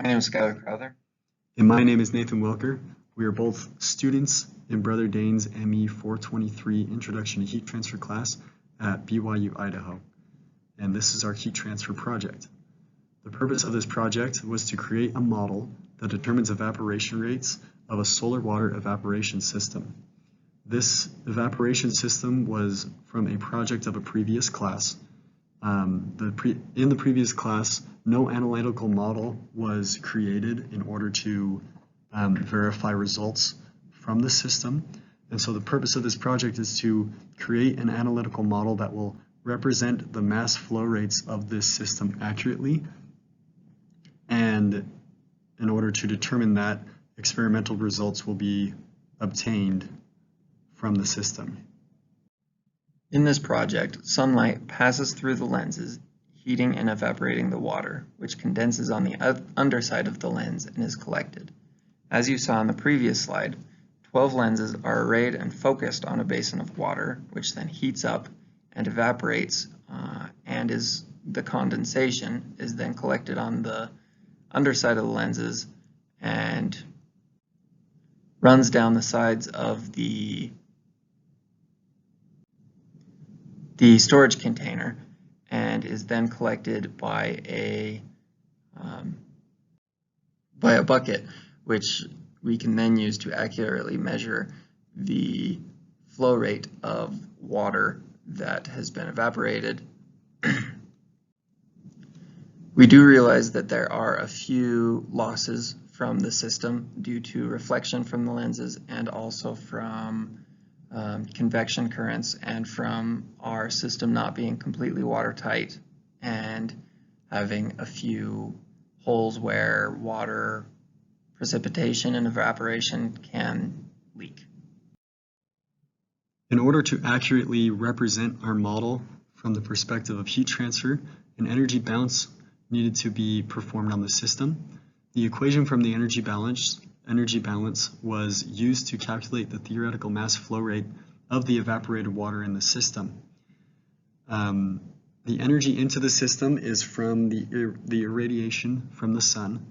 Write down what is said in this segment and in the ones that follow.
My name is Skyler Crowther. And my name is Nathan Welker. We are both students in Brother Dane's ME 423 Introduction to Heat Transfer class at BYU-Idaho. And this is our heat transfer project. The purpose of this project was to create a model that determines evaporation rates of a solar water evaporation system. This evaporation system was from a project of a previous class. In the previous class, no analytical model was created in order to verify results from the system. And so the purpose of this project is to create an analytical model that will represent the mass flow rates of this system accurately. And in order to determine that, experimental results will be obtained from the system. In this project, sunlight passes through the lenses, heating and evaporating the water, which condenses on the underside of the lens and is collected. As you saw in the previous slide, 12 lenses are arrayed and focused on a basin of water, which then heats up and evaporates, and the condensation is then collected on the underside of the lenses and runs down the sides of the storage container and is then collected by a bucket, which we can then use to accurately measure the flow rate of water that has been evaporated. We do realize that there are a few losses from the system due to reflection from the lenses and also from convection currents and from our system not being completely watertight and having a few holes where water precipitation and evaporation can leak. In order to accurately represent our model from the perspective of heat transfer, an energy balance needed to be performed on the system. The equation from the energy balance was used to calculate the theoretical mass flow rate of the evaporated water in the system. The energy into the system is from the irradiation from the sun.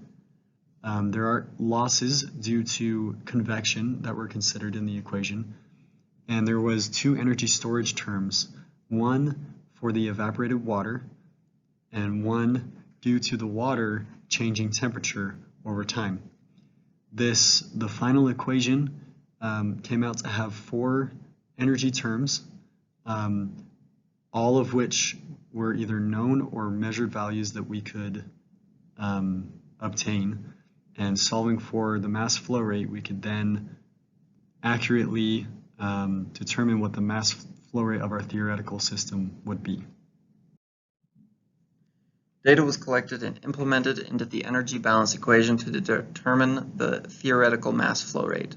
There are losses due to convection that were considered in the equation. And there was two energy storage terms, one for the evaporated water and one due to the water changing temperature over time. The final equation came out to have four energy terms, all of which were either known or measured values that we could obtain. And solving for the mass flow rate, we could then accurately determine what the mass flow rate of our theoretical system would be. Data was collected and implemented into the energy balance equation to determine the theoretical mass flow rate.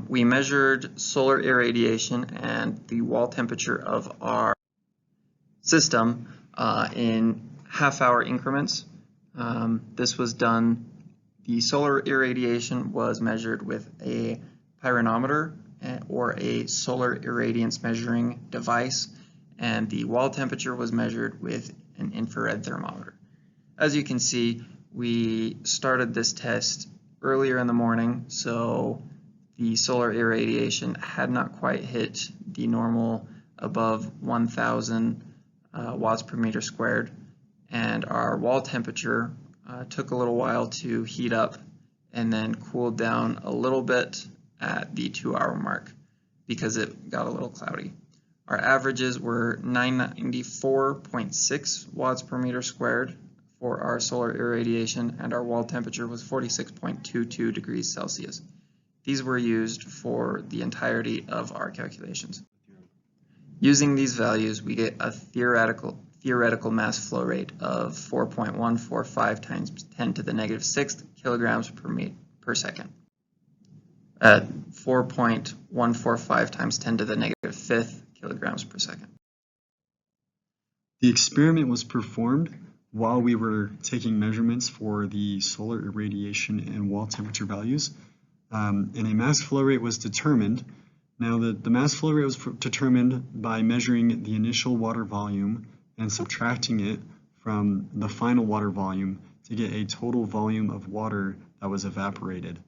We measured solar irradiation and the wall temperature of our system in half-hour increments. This was done, the solar irradiation was measured with a pyranometer or a solar irradiance measuring device, and the wall temperature was measured with an infrared thermometer. As you can see, we started this test earlier in the morning, so the solar irradiation had not quite hit the normal above 1,000 watts per meter squared, and our wall temperature took a little while to heat up and then cooled down a little bit at the 2-hour mark because it got a little cloudy. Our averages were 994.6 watts per meter squared for our solar irradiation, and our wall temperature was 46.22 degrees Celsius. These were used for the entirety of our calculations. Using these values, we get a theoretical mass flow rate of 4.145 times 10 to the negative 6th kilograms per second. At 4.145 times 10 to the negative 5th kilograms per second. The experiment was performed while we were taking measurements for the solar irradiation and wall temperature values, and a mass flow rate was determined. Now the mass flow rate was determined by measuring the initial water volume and subtracting it from the final water volume to get a total volume of water that was evaporated.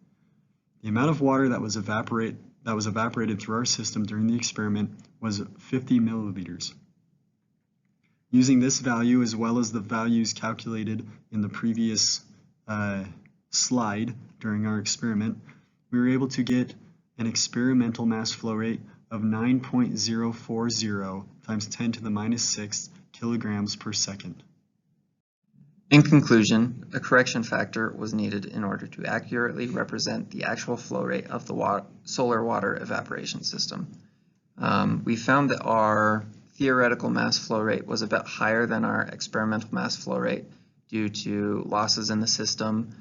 The amount of water that was evaporated through our system during the experiment was 50 milliliters. Using this value as well as the values calculated in the previous slide during our experiment, we were able to get an experimental mass flow rate of 9.040 times 10 to the minus 6 kilograms per second. In conclusion, a correction factor was needed in order to accurately represent the actual flow rate of the solar water evaporation system. We found that our theoretical mass flow rate was a bit higher than our experimental mass flow rate due to losses in the system,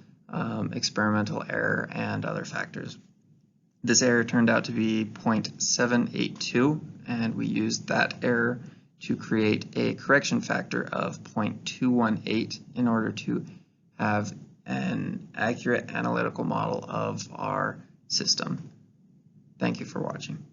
experimental error, and other factors. This error turned out to be 0.782, and we used that error to create a correction factor of 0.218 in order to have an accurate analytical model of our system. Thank you for watching.